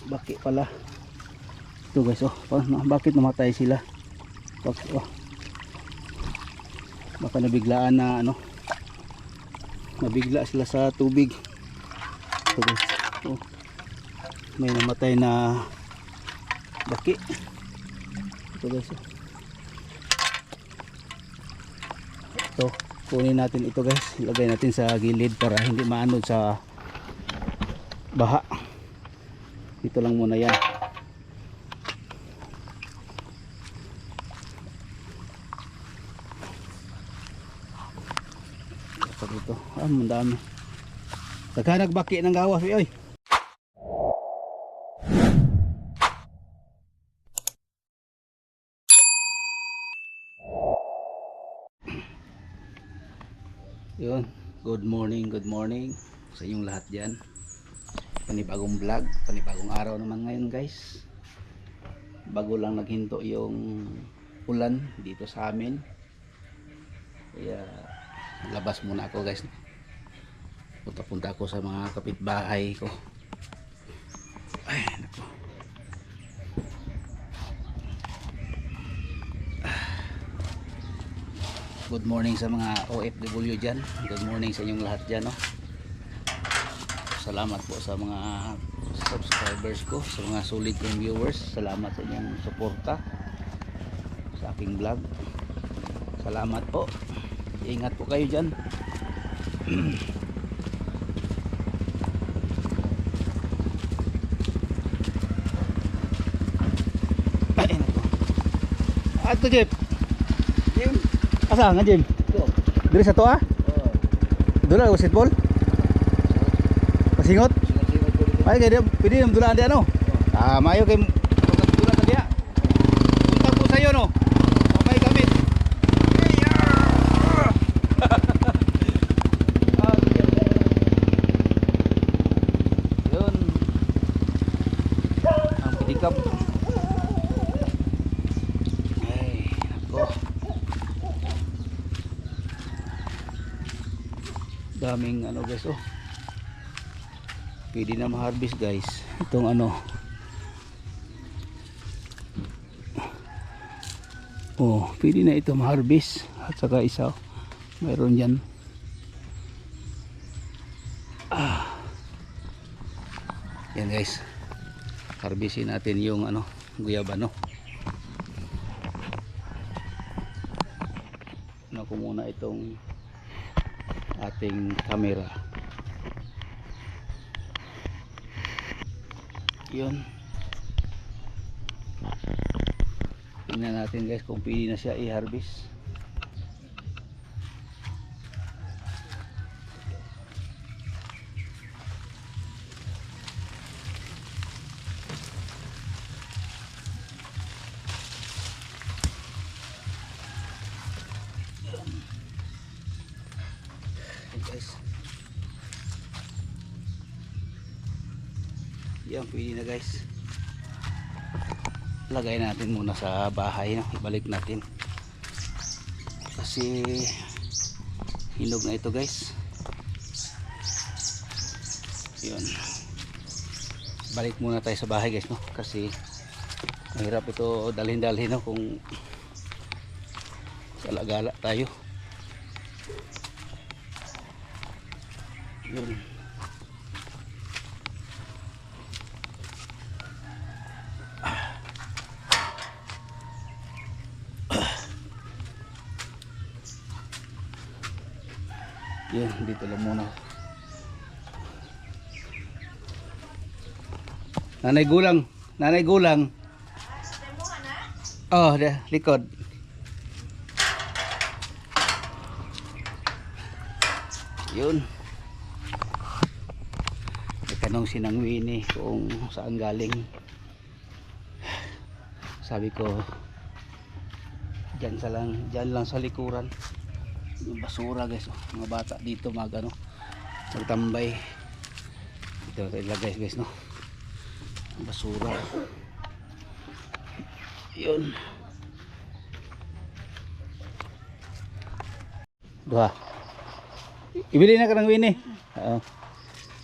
Baki pala. Ito guys, oh, bakit namatay sila? Oh, baka nabiglaan na ano, nabigla sila sa tubig. Ito guys, oh, may namatay na baki. Ito guys, oh. Ito, kunin natin ito guys, ilagay natin sa gilid para hindi maanod sa baha. Dito lang muna yan. Ito dito, ang dami. Naghanag baki ng gawas, oy. Yun, good morning sa inyong lahat dyan. Panibagong vlog, panibagong araw naman ngayon guys. Bago lang naghinto yung ulan dito sa amin, kaya labas muna ako guys. Punta ako sa mga kapitbahay ko. Ay nako, good morning sa mga OFW dyan. Good morning sa inyong lahat dyan, no? Salamat po sa mga subscribers ko, sa mga solid kong viewers. Salamat sa inyong suporta sa aking vlog. Salamat po. Ingat po kayo dyan. Ay nako, ato Jeep. Asa nga Jim? Diri sa to ah? Oo. Dula ko basketball? Pasingot? Ay kay pwede nang dulaan di ano? Ah, maayo kay dula ta diya. Punta ko sa iyo no. Babay kami. Yun. Ang pitikap. Ay, nako. Daming ano guys, oh, pwede na ma-harvest guys itong ano, oh, pwede na ito ma-harvest. At saka isa, mayroon dyan, yan guys, harvestin natin yung ano, guyabano. Ano ko muna itong ating camera. Yun, tingnan natin guys kung pwede na siya i-harvest. Guys, yan, pwede na guys. Lagay natin muna sa bahay, no? Ibalik natin kasi hinog na ito guys. Yun, balik muna tayo sa bahay guys, no? Kasi mahirap ito dalhin-dalhin, no? Kung gala-gala tayo. Yun, yun, dito lang muna. Nanay gulang. Oh, likod. Yun, tanong si Nang Winnie kung saan galing. Sabi ko dyan lang sa likuran yung basura guys, oh. Mga bata dito magtambay dito ilagay guys, no? Basura. Yun, duha ibili na ka Nang Winnie.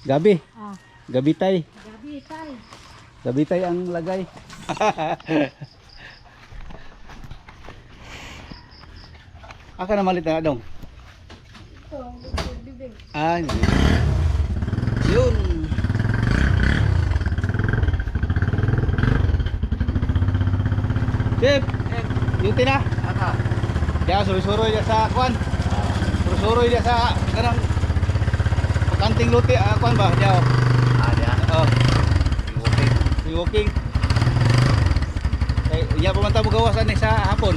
Gabi. Gabi tay. Sabitay ang lagay. Aka na malit na dong. Ah, yun. Chef, yuti na. Kaya surusuroy dia sa kwan. Surusuroy dia sa kanang pagkanting luti, kwan ba dia. Dia. Oh. Walking. Eh, iya pa man ta mo gawasan ni sa hapon.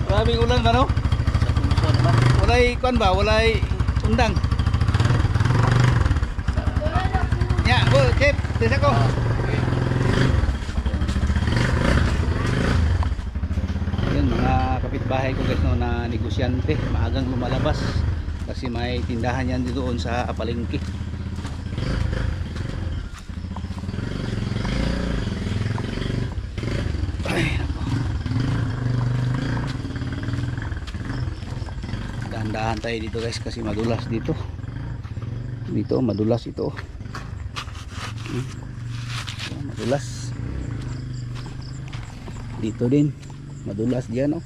Grabing ulan ba no? Walay kwan ba? Walay undang. Ya, go, chef, desa ko. Yun, mga kapitbahay ko guys no, na negosyante, maagang lumalabas kasi may tindahan yan doon sa palengke. Ay, nako. Dahan-dahan tayo dito guys kasi madulas dito. Dito madulas ito. Madulas. Dito din madulas diyan oh.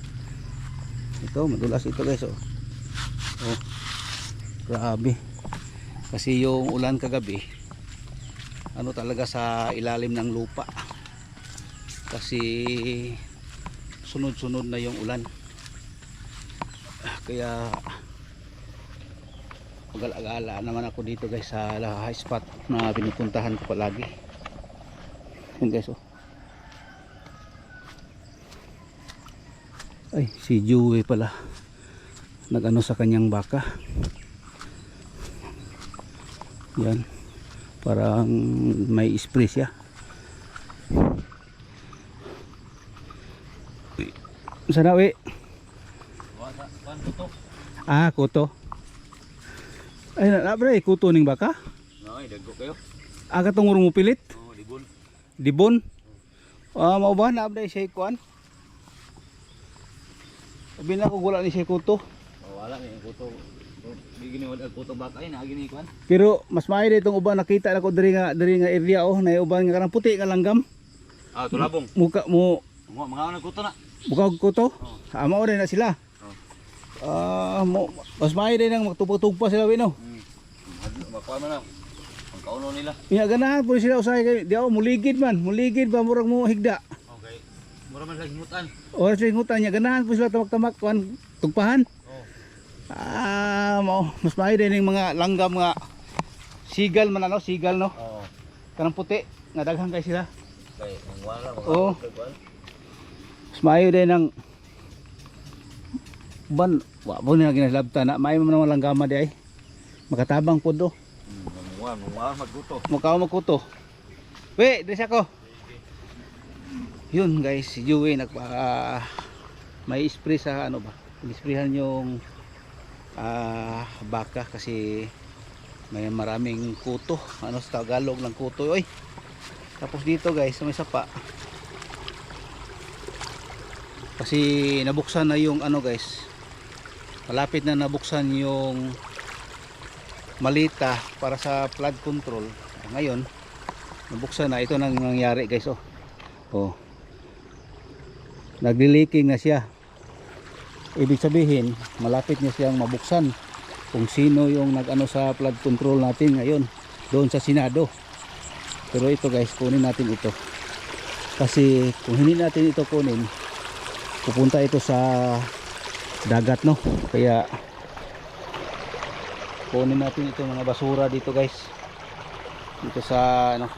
Ito madulas ito guys oh. Oh. Grabe. Kasi yung ulan kagabi ano talaga sa ilalim ng lupa. Kasi sunod-sunod na yung ulan. Kaya mag-alala naman ako dito guys sa high spot na pinupuntahan ko palagi. Yun guys oh. Ay si Joey pala nag-ano sa kanyang baka. Yan, parang may spray siya. Sana we? Ah, kuto. Ay, nabre kuto ning baka? Ay, dagko kayo. Aga tong urong mo pilit? Oh, dibon. Dibon? Ah, mao ba na abday siya kuan? Sabi na ko gula ni siya kuto. Oh, wala ni kuto. Di gini wala kuto baka ay na gini kuan. Pero mas maayo itong uban nakita na ko diri nga area oh, na uban nga kanang puti nga langgam. Ah, tulabong. Muka mo Mga na kuto na. bukaw ko to. Oh. Ama rin na sila. Oh. Mas maayo din ang magtugpa sila wino. Makuha man na. Ang kauno nila. Iya ganahan po sila usahay kay di ako muligid ba murag mo higda. Okay. Mura man lang himutan. O sa hingutan niya ganahan po sila tamak-tamak kuan tugpahan. Oh. Mas maayo din yung mga langgam nga sigal man ano, sigal no. Oo. Kanang puti nga daghan kay sila. Okay, ang wala mga Oo. kuan. Mas maayo din ang ban wa mo na ginaslabta na maayo man ang langgama di ay. Makatabang pud do. Mga magkuto. Mukha magkuto. We, dres ako. Yun guys, si Joey may spray sa ano ba? Isprayhan yung baka kasi may maraming kuto. Ano sa Tagalog ng kuto, oy. Tapos dito guys, may sapa. Kasi nabuksan na yung ano guys. Malapit na nabuksan yung malita para sa flood control. Ngayon nabuksan na, ito nang nangyari guys oh. Oh. Nagli-leaking na siya. Ibig sabihin malapit niya siyang mabuksan kung sino yung nag-ano sa flood control natin ngayon doon sa Senado. Pero ito guys, kunin natin ito. Kasi kung hindi natin ito kunin, pupunta ito sa dagat no. Kaya kunin natin ito mga basura dito guys, dito sa ano.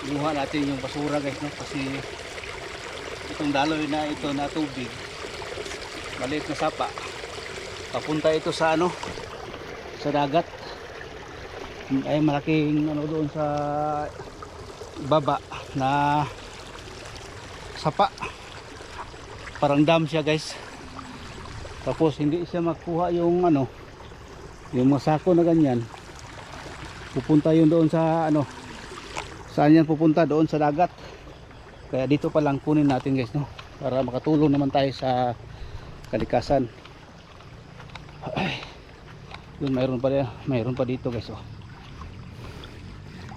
Kinuha natin yung basura guys, no? Kasi itong daloy na ito na tubig, maliit na sapa, papunta ito sa ano, sa dagat. Ay malaking ano doon sa baba na sapa, parang dam siya guys. Tapos hindi siya makuha yung ano, yung masako na ganyan, pupunta yun doon sa ano, saan yan pupunta, doon sa dagat. Kaya dito pa lang kunin natin guys, no, para makatulong naman tayo sa kalikasan. Ay, yun, mayroon pa dito guys, oh.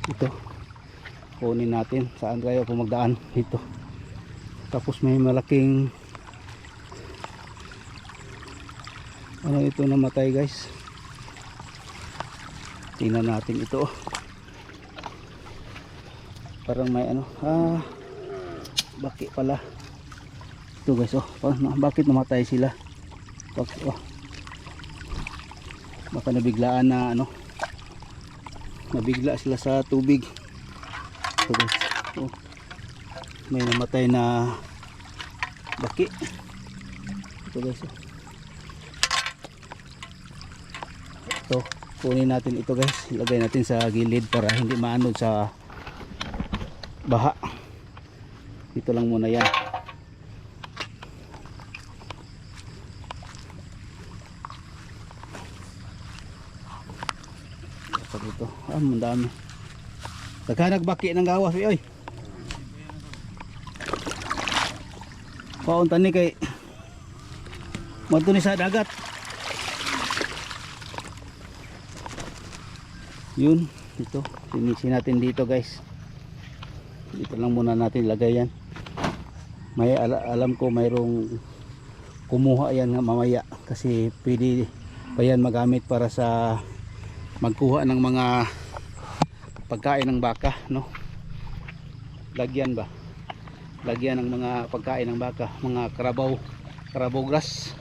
Ito kunin natin, saan kayo po magdaan dito. Tapos may malaking ano ito, namatay guys. Tingnan natin ito, parang may ano, baki pala ito guys, oh. Bakit namatay sila? Oh, baka nabiglaan na ano, nabigla sila sa tubig. Ito guys, oh, may namatay na baki. Ito guys, oh. Ito, kunin natin ito guys, ilagay natin sa gilid para hindi maanod sa baha. Dito lang muna yan. Ito dito, mandami. Naghanag-baki ng gawas, oy. Paunta ni kay madto ni sa dagat. Yun, ito, linisin natin dito guys. Dito lang muna natin lagay yan. May alam ko mayroong kumuha yan mamaya, kasi pwede pa yan magamit para sa magkuha ng mga pagkain ng baka, no? Lagyan ng mga pagkain ng baka, mga karabaw grass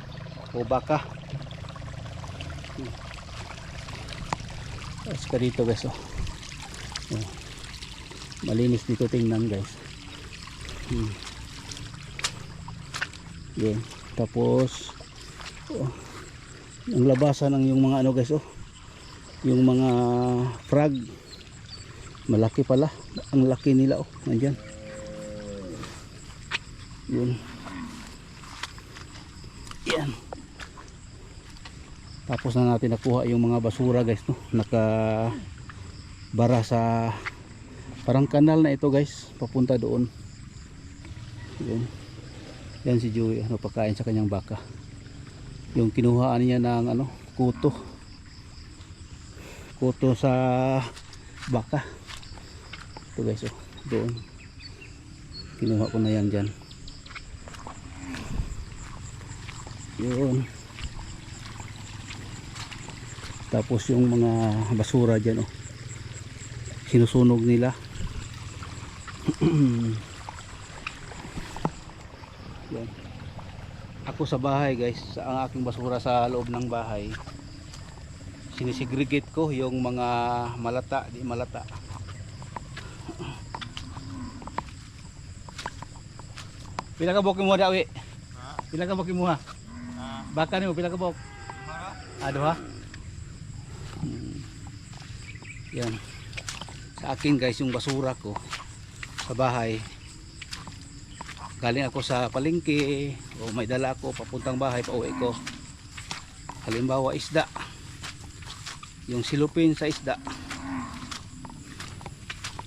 o baka. Tapos ka dito guys, oh. Malinis dito tingnan guys. Yan. Tapos ang labasan ng yung mga ano guys, oh, yung mga frog, malaki pala, ang laki nila, oh, nandyan. Yun. Yan. Tapos na natin nakuha yung mga basura guys, no, nakabara sa parang kanal na ito guys, papunta doon. Yun. Yan si Joey, ano, pagkain sa kanyang baka. Yung kinuhaan niya ng ano, kuto sa baka. Ito guys, oh, doon. Kinuha ko na yan dyan. Yun. Tapos yung mga basura dyan, oh, sinusunog nila. Yan. Ako sa bahay guys, ang aking basura sa loob ng bahay, sinisegregate ko yung mga malata, di malata. Pila ka bok mo dawi? Pila ka bok mo ha? Baka nimo pila ka bok? Aduha. Yan. Sa akin guys, yung basura ko sa bahay, galing ako sa palengke o may dala ako papuntang bahay, pauwi ko. Halimbawa isda, yung silupin sa isda,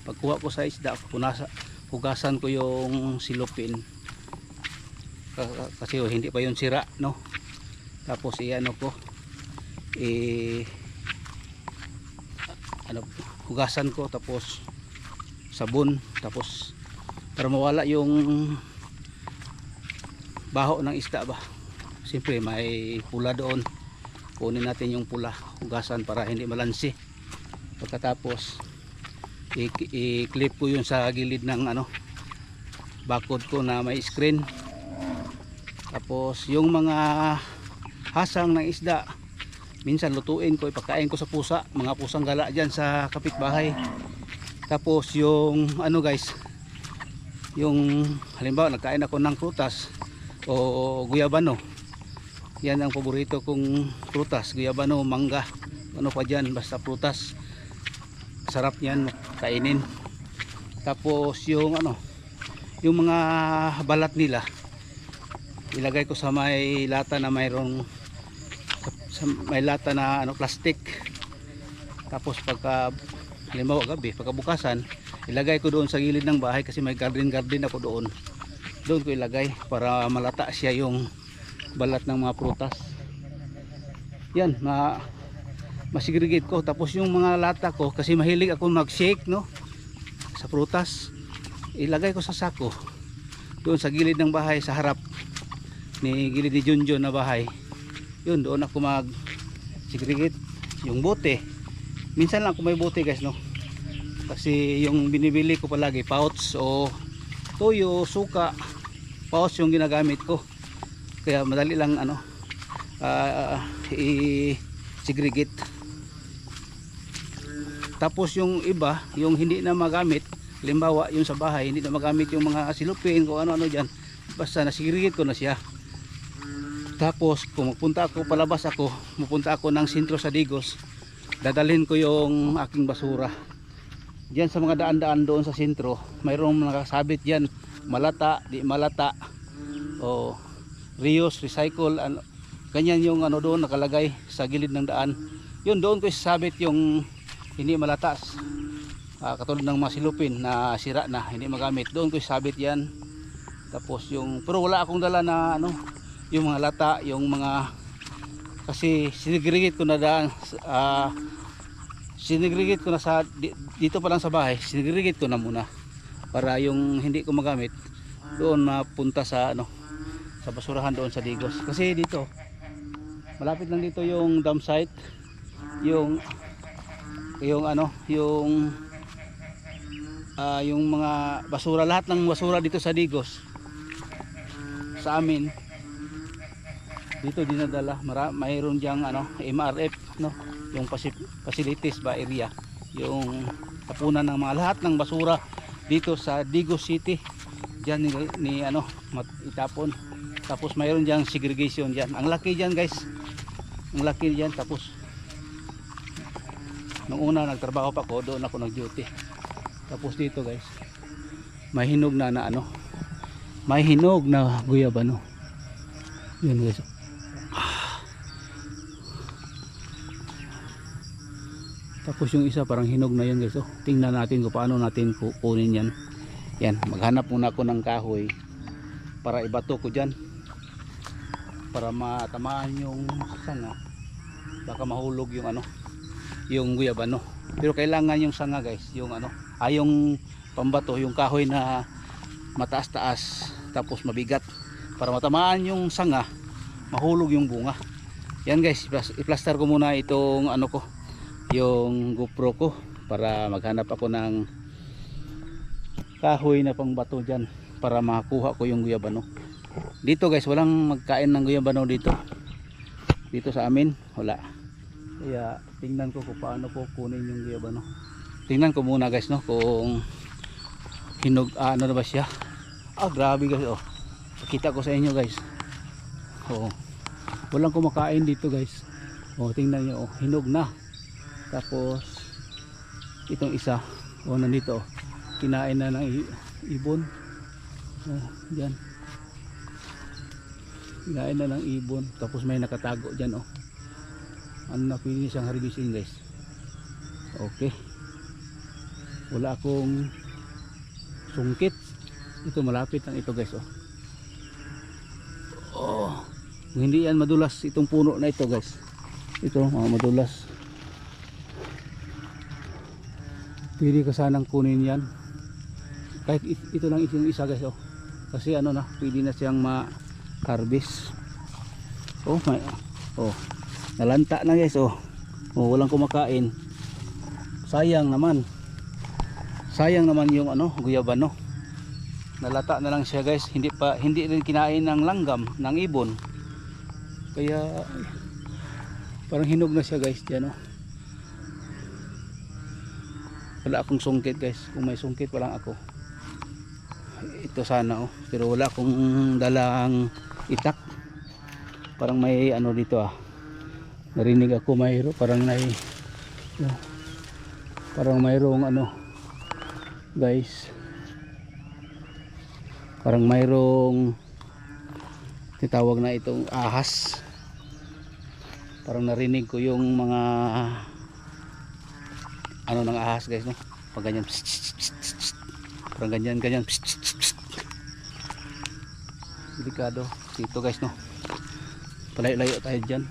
pagkuha ko sa isda, hugasan ko yung silupin kasi hindi pa yun sira, no. Tapos iano ko, hugasan ko, tapos sabon, tapos para mawala yung baho ng isda ba. Siyempre may pula doon, kunin natin yung pula, hugasan para hindi malansi. Pagkatapos i-clip ko yun sa gilid ng ano, bakod ko na may screen. Tapos yung mga hasang ng isda, minsan lutuin ko, ipakain ko sa pusa, mga pusang gala dyan sa kapitbahay. Tapos yung ano guys, yung halimbawa nagkain ako ng prutas o guyabano, yan ang paborito kong prutas, guyabano, mangga, ano pa dyan, basta prutas, sarap yan kainin. Tapos yung ano, yung mga balat nila ilagay ko sa may lata na mayroong may lata na ano, plastic. Tapos pagka halimbawa gabi, pagkabukasan ilagay ko doon sa gilid ng bahay kasi may garden ako doon ko ilagay para malata siya yung balat ng mga prutas. Yan, masigregate ko. Tapos yung mga lata ko, kasi mahilig ako mag-shake no sa prutas, ilagay ko sa sako doon sa gilid ng bahay, sa harap gilid ni Junjun na bahay. Yun, doon ako mag segregate. Yung bote, minsan lang ako may bote guys no, kasi yung binibili ko palagi pouch o toyo, suka, pouch yung ginagamit ko, kaya madali lang ano i-segregate. Tapos yung iba, yung hindi na magamit, halimbawa yung sa bahay hindi na magamit, yung mga silupin kung ano-ano dyan, basta na-segregate ko na siya. Tapos kung magpunta ako, palabas ako, pupunta ako ng sentro sa Digos, dadalhin ko yung aking basura diyan sa mga daan-daan doon sa sentro. Mayroong nakasabit diyan, malata, di malata, o reuse, recycle, ano, ganyan yung ano doon nakalagay sa gilid ng daan. Yun, doon ko isasabit yung hindi malata, katulad ng mga silupin na sira na, hindi magamit, doon ko isasabit yan. Tapos yung, pero wala akong dala na ano, yung mga lata, yung mga, kasi sinigregate ko na daan, sinigregate ko na sa dito pa lang sa bahay, sinigregate ko na muna para yung hindi ko magamit doon mapunta sa ano, sa basurahan doon sa Digos. Kasi dito malapit lang dito yung dump site, yung ano, yung mga basura, lahat ng basura dito sa Digos sa amin dito dinadala. Mayroon diyang ano, MRF no, yung facilities ba area, yung tapunan ng mga lahat ng basura dito sa Digos City diyan ni ano itapon. Tapos mayroon diyang segregation diyan, ang laki diyan guys, ang laki diyan. Tapos nung una nagtrabaho pa ako doon, ako nag-duty. Tapos dito guys, may hinog na ano, may hinog na guyabano. Yun guys, tapos yung isa parang hinog na yun guys. Oh, tingnan natin kung paano natin kukunin yan. Yan, maghanap muna ako ng kahoy para ibato ko dyan, para matamaan yung sanga, baka mahulog yung ano, yung guyabano. Pero kailangan yung sanga guys, yung ano, yung pambato, yung kahoy na mataas-taas tapos mabigat, para matamaan yung sanga, mahulog yung bunga. Yan guys, i-plaster ko muna itong ano ko, yung GoPro ko, para maghanap ako ng kahoy na pangbato dyan para makakuha ko yung guyabano. Dito guys, walang magkain ng guyabano dito sa amin, wala. Kaya tingnan ko kung paano ko kunin yung guyabano. Tingnan ko muna guys no, kung hinog, ano na ba siya. Grabe guys, oh, pakita ko sa inyo guys. Walang kumakain dito guys. Tingnan nyo, hinog na. Tapos itong isa, nandito, kinain na ng ibon. Diyan, kinain na ng ibon. Tapos may nakatago dyan. Ano na, pwede siyang harbisin guys. Okay, wala akong sungkit. Ito malapit lang ito guys. Hindi yan madulas itong puno na ito guys. Ito madulas. Pwede ka sanang kunin yan kahit ito lang yung isa guys. Kasi ano na, pwede na siyang ma-harvest. Nalanta na guys. Walang kumakain. Sayang naman yung ano, guyabano. Nalata na lang siya guys. Hindi rin kinain ng langgam, ng ibon. Kaya parang hinog na siya guys diyan. Wala akong sungkit guys. Kung may sungkit walang ako. Ito sana oh. Pero wala akong dalang itak. Parang may ano dito ah. Narinig ako parang oh, parang mayroong ano guys. Parang mayroong titawag na itong ahas. Parang narinig ko yung mga ano ng ahas guys no. Pag ganyan parang ganyan delikado dito guys no. Palayo-layo tayo dyan.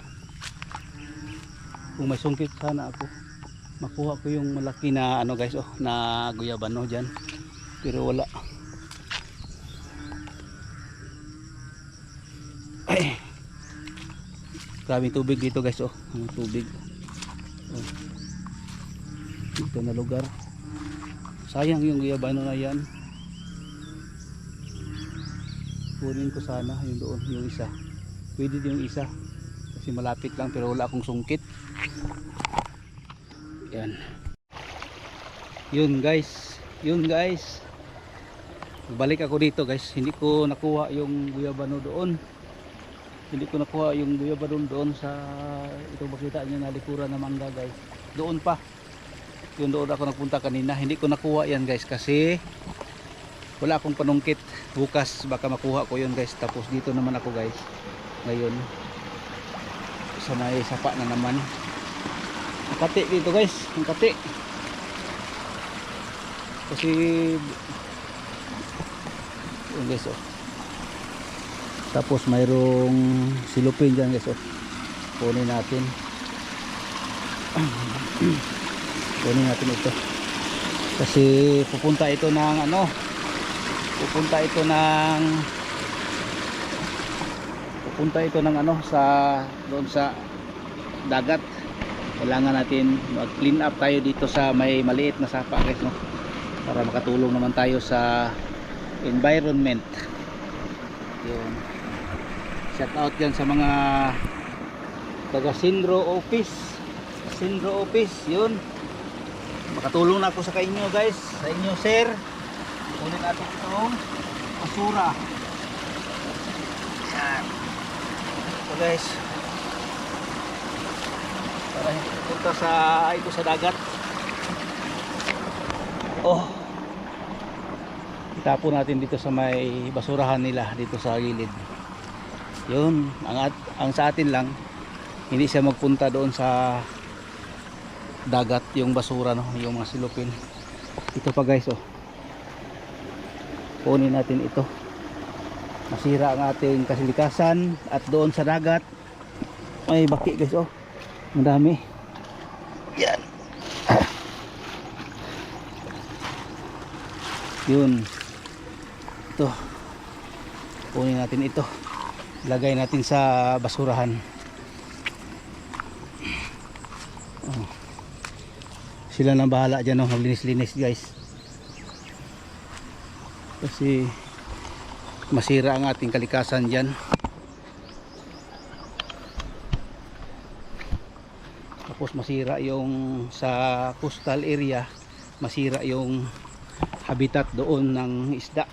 Kung may sungkit sana ako makuha ko yung malaki na ano guys oh, na guyabano dyan, pero wala. Ay, grabe tubig dito guys oh. Ang tubig oh. Dito na lugar, sayang yung guyabano na yan. Kunin ko sana yung doon, yung isa. Pwede din yung isa kasi malapit lang, pero wala akong sungkit. Yan. Yun guys. Balik ako dito guys. Hindi ko nakuha yung guyabano doon. Doon sa itong makita nyo na likuran ng mangga guys. Doon pa. Doon ako nagpunta kanina. Hindi ko nakuha yan guys kasi wala akong panungkit. Bukas baka makuha ko yun guys. Tapos dito naman ako guys ngayon sa may sapa na naman. Ang kati dito guys, ang kati kasi yun guys oh. Tapos mayroong silupin dyan guys oh. Kunin natin ito kasi pupunta ito ng ano, sa doon sa dagat. Kailangan natin mag clean up tayo dito sa may maliit na sapa guys no, para makatulong naman tayo sa environment. Yun, shout out yan sa mga taga Sindro office. Yun, makatulong na ako sa inyo guys, sa inyo sir. Kunin natin itong basura. Yan. So guys, para punta sa dagat. Oh, itapon natin dito sa may basurahan nila dito sa gilid. Yun, ang sa atin lang hindi siya magpunta doon sa dagat yung basura no, yung mga silupin. Ito pa guys oh. Kunin natin ito. Masira ang ating kasilikasan. At doon sa dagat ay baki guys oh. Madami. Yan. Yun. Ito. Kunin natin ito. Lagay natin sa basurahan. Oh. Sila nang bahala dyan oh. Maglinis-linis guys. Kasi masira ang ating kalikasan dyan. Tapos masira yung sa coastal area, masira yung habitat doon ng isda.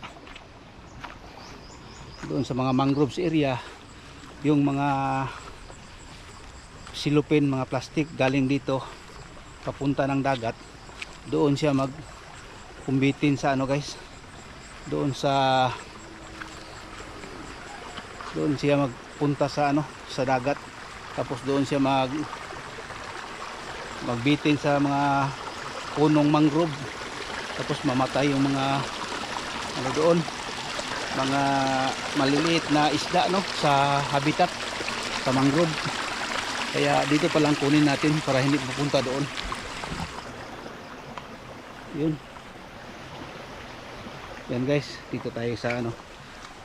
Doon sa mga mangroves area, yung mga silupin, mga plastic galing dito papunta ng dagat, doon siya magkumbitin sa ano guys, doon siya magpunta sa ano, sa dagat. Tapos doon siya magbitin sa mga punong mangrove. Tapos mamatay yung mga ano doon, mga maliliit na isda no, sa habitat sa mangrove. Kaya dito pa lang kunin natin para hindi pupunta doon. Yun. Yan guys, dito tayo sa ano,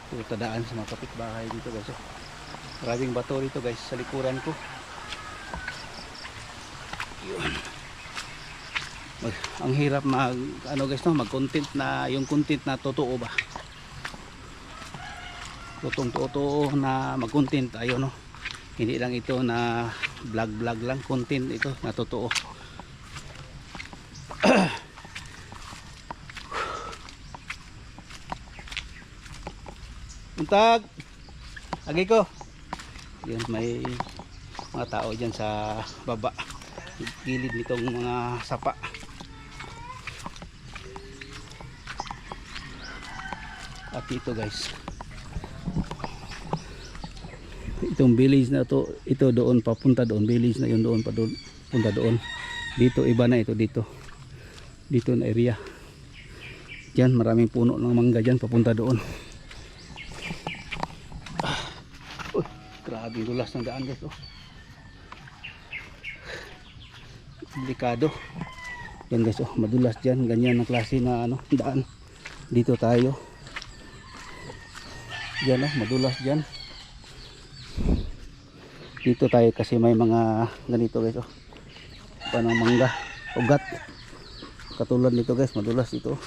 dito daan sa mga kapitbahay dito guys. Maraming bato dito guys sa likuran ko. Yun. Ang hirap mag ano guys no, mag content na yung content na totoo ba. Totoo na mag content tayo no. Hindi lang ito na vlog lang, content ito na totoo. Buntag. Lagi ko. Yun, may mga tao dyan sa baba. Gilid nitong mga sapa. At ito guys. Itong village na to, ito doon papunta doon. Village na yun doon pa doon. Punta doon. Dito iba na ito dito. Dito na area. Diyan maraming puno ng mangga diyan papunta doon. Grabe dulas ng daan guys. Delikado. Yan guys, madulas diyan, ganyan ang klase na ano, daan. Dito tayo. Diyan madulas diyan. Dito tayo kasi may mga ganito guys, panang mangga, ugat. Katulad nito guys, madulas ito.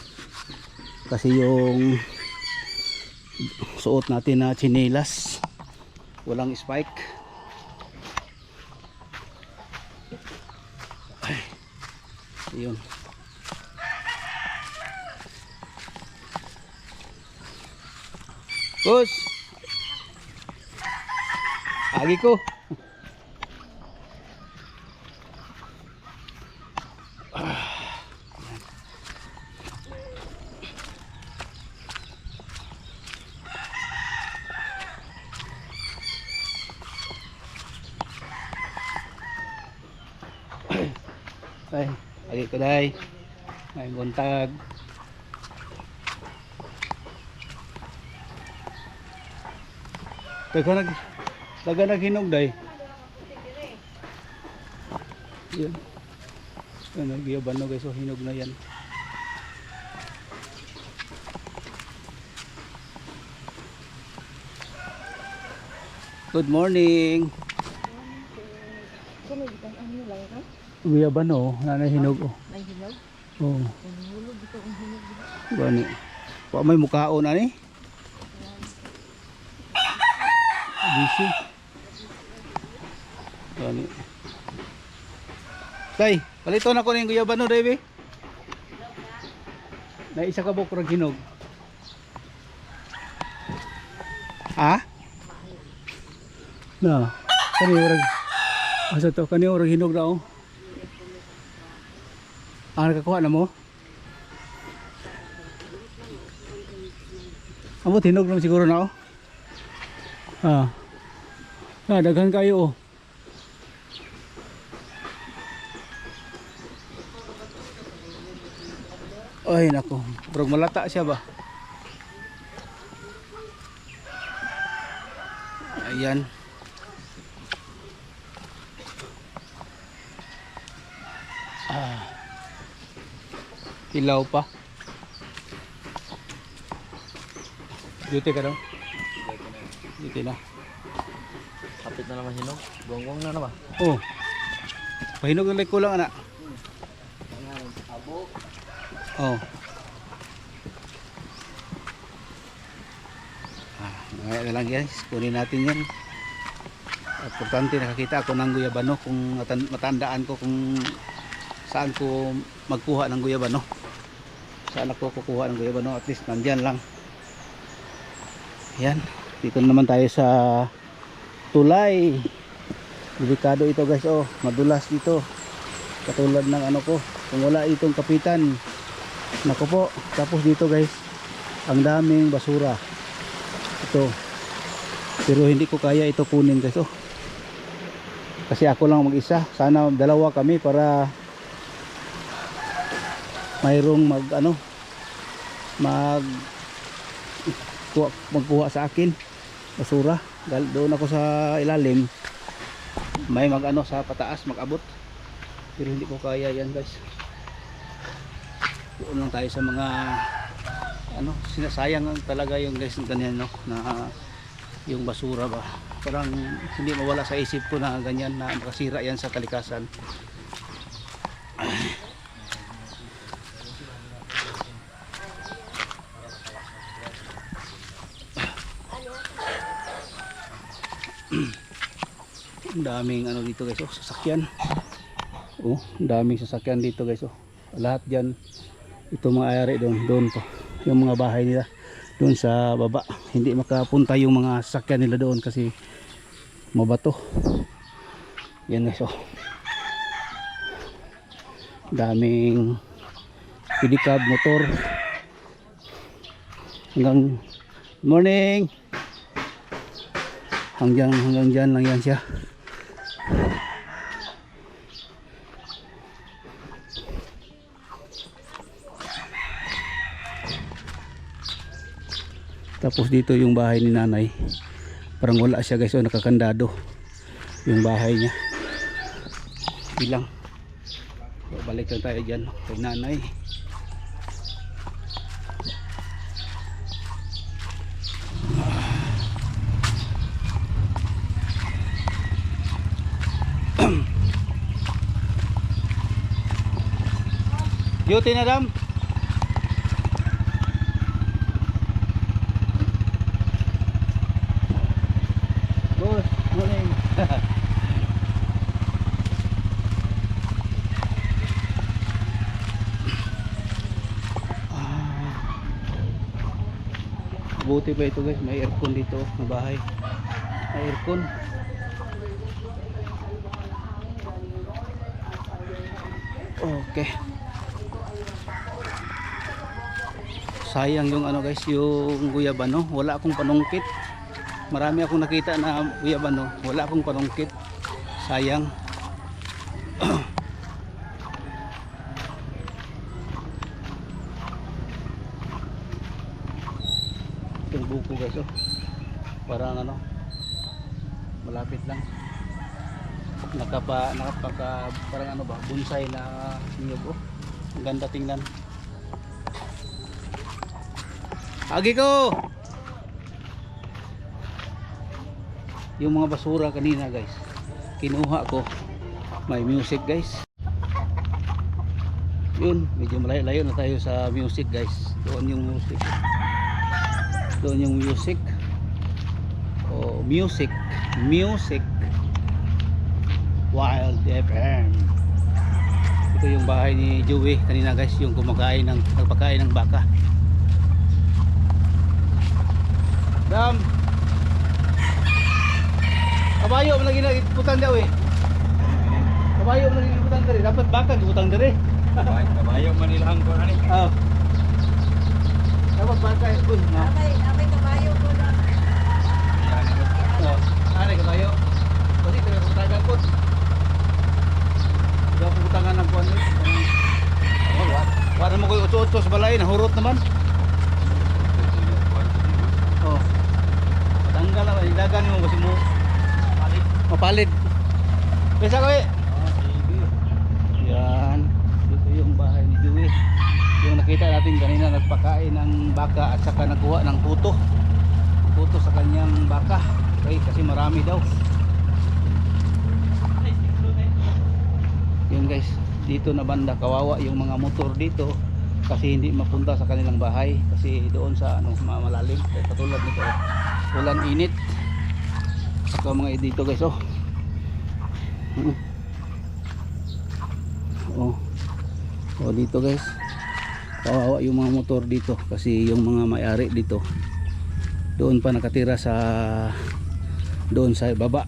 Kasi yung suot natin na tsinelas, walang spike. Ay, yun. Bus! Agi ko. Ay, agi ko day. Ay, buntag. Taga naghinog day. Yan. Yan, nagyaban no guys, so hinog na yan. Good morning. Nagyaban no, nanahinog oh. Nahinog? Oh. Hulog ito ang hinog. Gani. Pa may mukhaon ani? Busy. Gani. Tay, palito na ko ning guyaban no, Devi. Na isa ka bok rag hinog. Ha? Na. Kani rag. Asa to kani rag hinog na oh. Nakakuha na mo? Amo tinog lang siguro na oh. Daghan kayo oh. Ay nako, bro malata siya ba? Ayan. Ilaw pa. Duty ka daw? Duty na. Kapit na naman hinog. Buwang-buwang na naman. Oh. Pahinog ng ko lang anak. Abo. Oh. Ngayon na lang guys, kunin natin yan. Importante nakakita ako ng guyabano kung matandaan ko kung saan ko magkuha ng guyabano. Saan ako kukuha ng guyabano, at least nandyan lang. Yan, dito naman tayo sa tulay. Delikado ito guys, oh, madulas dito. Katulad ng ano ko, kung wala itong kapitan. Nako po, tapos dito guys, ang daming basura. Ito. Pero hindi ko kaya ito kunin guys, oh. Kasi ako lang mag-isa. Sana dalawa kami para mayroong magkuha sa akin basura. Doon ako sa ilalim, may sa pataas mag-abot, pero hindi ko kaya yan guys. Doon lang tayo sa mga sinasayang talaga yung guys ganyan no, na yung basura ba, parang hindi mawala sa isip ko na ganyan na makasira yan sa kalikasan. Ang daming dito guys, oh, sasakyan. Oh, ang daming sasakyan dito guys, oh. Lahat diyan ito mga ari doon po. Yung mga bahay nila. doon sa baba. Hindi makapunta yung mga sasakyan nila doon kasi mabato. Yan guys, oh. Daming pedicab, motor. Hanggang morning. Hanggang dyan lang yan siya. Tapos dito yung bahay ni nanay. Parang wala siya guys, oh, nakakandado yung bahay niya. Bilang. So, balik lang tayo dyan kay nanay. Duty na dam. Good morning. Buti pa ito guys, may aircon dito sa bahay. May aircon. Okay. Sayang yung ano guys, yung guyabano. Wala akong panungkit. Marami akong nakita na guyabano. Wala akong panungkit. Sayang. Itong buko guys, oh. Parang ano, malapit lang. Nakapaka parang ano ba, bonsai na niyog, oh. Ang ganda tingnan. Agi ko. Yung mga basura kanina guys, kinuha ko. May music guys. Yun, medyo malayo na tayo sa music guys. Doon yung music. Doon yung music. Oh, music. Wild FM. Ito yung bahay ni Joey kanina guys, yung nagpakain ng baka. Dam. Kabayo man lagi nagiputang daw eh. Kabayo man lagi nagiputang diri, dapat baka giputang diri. Kabayo man ilang ko ani. Oh. Dapat baka kun na. Abay kabayo ko na. Oh, ari kabayo. Kasi taga putagan ko. Dapat putangan ng kuan. Oh, wala mo koy utso-utso sa balay, nahurot naman. Oh. Tanggal na, ilagan mo kasi mo mapalid. Bisa ko eh. Yan. Dito yung bahay ni Joey. Yung nakita natin kanina, nagpakain ng baka at saka nakuha ng puto. Puto sa kanyang baka. Okay, kasi marami daw. Yun guys, dito na banda kawawa yung mga motor dito kasi hindi mapunta sa kanilang bahay kasi doon sa ano malalim. Katulad nito, ulan init. Saka mga dito guys, oh. Oh dito guys, kawawa yung mga motor dito kasi yung mga may-ari dito doon pa nakatira doon sa baba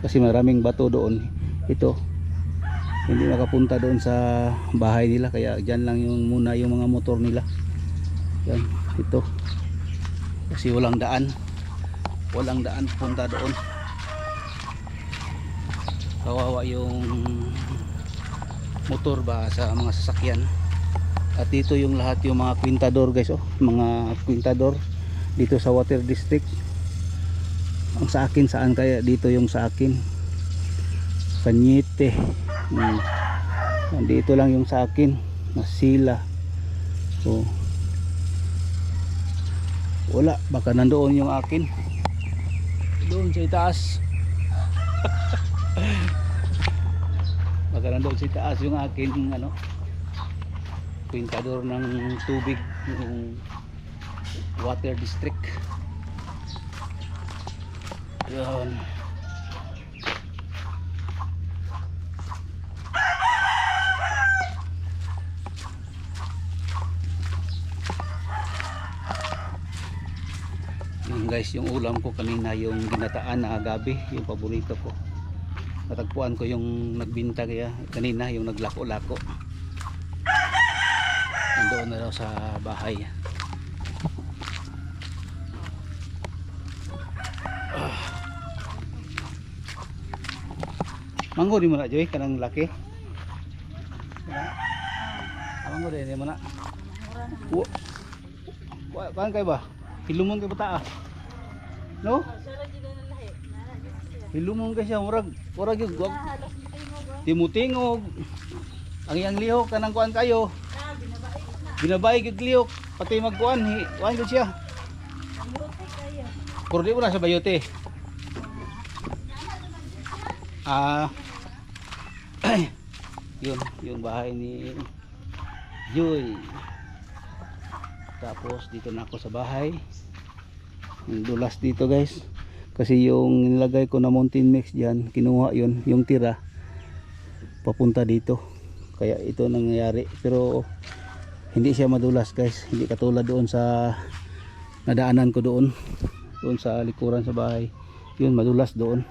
kasi maraming bato doon. Ito hindi makapunta doon sa bahay nila kaya dyan lang yung muna yung mga motor nila. Yan, ito kasi walang daan punta doon. Kawawa yung motor ba sa mga sasakyan. At dito yung lahat yung mga kwintador guys, oh, mga kwintador dito sa Water District. Ang sa akin saan kaya dito yung sa akin? Kanyete. Nandito lang yung sa akin, Masila. So wala, baka nandoon yung akin. Doon sa itaas. Baka nandoon sa itaas yung akin ano, kwintador ng tubig yung Water District. Yun. guys, yung ulam ko kanina, yung ginataan na gabi, yung paborito ko. Natagpuan ko yung nagbinta kaya kanina, yung naglako-lako. Nandoon na daw sa bahay. Manggo di mo na, Joy, kanang laki. Manggo di mo na. Kuan kay ba? Hilumon kay bata ah. No? Hilumon kay siya, murag yung guwag. Timutingog. Ang iyang lihok kanang kuan kayo. Binabay gid lihok, pati magkuan, kuan gid siya. Pero di mo na sa bayote. Yun, yung bahay ni Joy. Tapos dito na ako sa bahay. Yung dulas dito guys. Kasi yung nilagay ko na mountain mix dyan, kinuha yun, yung tira. Papunta dito. Kaya ito nangyayari. Pero hindi siya madulas guys. Hindi katulad doon sa nadaanan ko doon. Doon sa likuran sa bahay. Yun, madulas doon.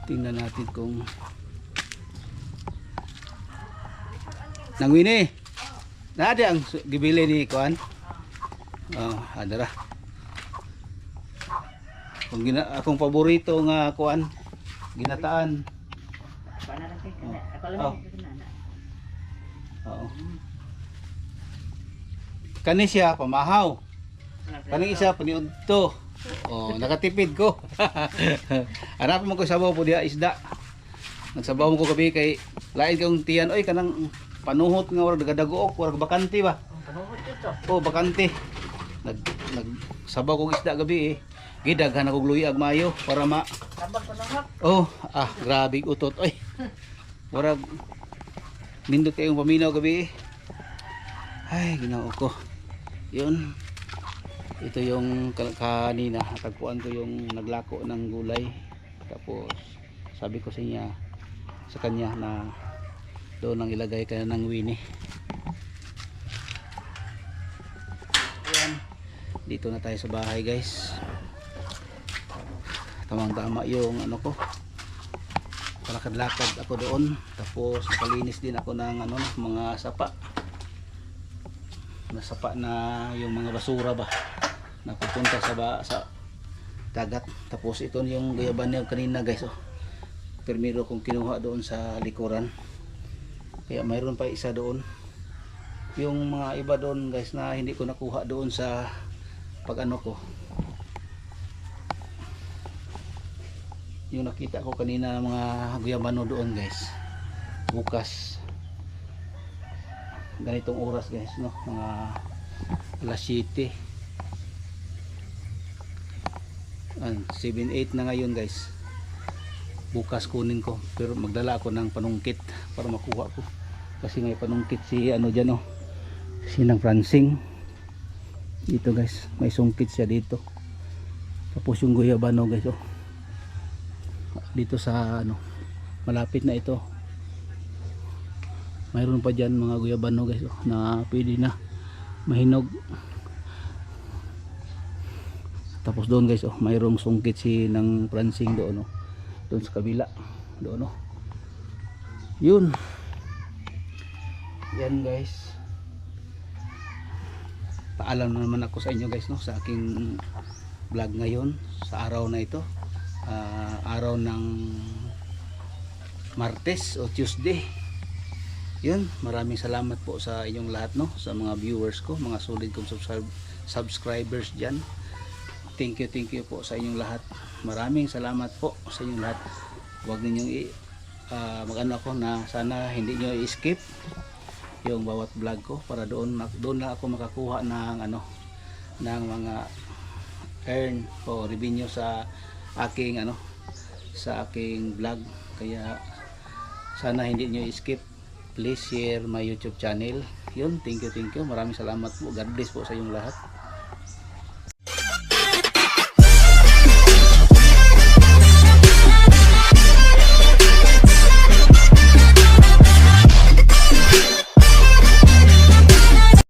Tingnan natin kung nangwini. Nada ang gibili ni kuan. Adara. Kung akong paborito nga kuan, ginataan. Oo. Kani siya pamahaw. Kaning isa paniudto. Nakatipid ko. Hanap mo ko sabaw po diha isda. Nagsabaw mo ko gabi kay lain kang tiyan oy kanang panuhot nga wala dagadagook, wala bakante ba? Panuhot ito. Bakante. Nagsabaw ko isda gabi eh. Gidaghan ako gluyag mayo para ma. Grabe utot oy. Wala nindot kayong paminaw gabi eh. Ay, ginoo ko. Yun. Ito yung kanina, tagpuan ko yung naglako ng gulay. Tapos sabi ko sa kanya na doon nang ilagay ka ng Winnie. Ayan. Dito na tayo sa bahay guys. Tamang tama yung ano ko. Palakad-lakad ako doon. Tapos nakalinis din ako ng mga sapa. Nasapa na yung mga basura ba napupunta sa dagat. Tapos ito yung gayaban niya kanina guys. Permiro kong kinuha doon sa likuran. Kaya mayroon pa isa doon. Yung mga iba doon guys na hindi ko nakuha doon sa pag-ano ko. Yung nakita ko kanina mga guyabano doon guys. Bukas ganitong oras guys, no? Mga alas 7. 7-8 na ngayon guys. Bukas kunin ko, pero magdala ako ng panungkit para makuha ko. Kasi may panungkit si dyan si Nang Francing. Dito guys, may sungkit siya dito. Tapos yung guyabano guys dito sa malapit na ito. Mayroon pa dyan mga guyabano guys na pwede na mahinog. Tapos doon guys mayroong sungkit si Nang Francing doon doon sa kabila doon yun. Yan guys, paalam na naman ako sa inyo guys sa aking vlog ngayon sa araw na ito. Araw ng Martes o Tuesday. Yun, maraming salamat po sa inyong lahat sa mga viewers ko, mga solid kong subscribers dyan. Thank you po sa inyong lahat. Maraming salamat po sa inyong lahat. Huwag ninyong mag-ano ako na sana hindi nyo i-skip yung bawat vlog ko para doon na ako makakuha ng ng mga earn o revenue sa aking sa aking vlog. Kaya sana hindi nyo i-skip. Please share my YouTube channel. Yun, thank you. Maraming salamat po. God bless po sa inyong lahat.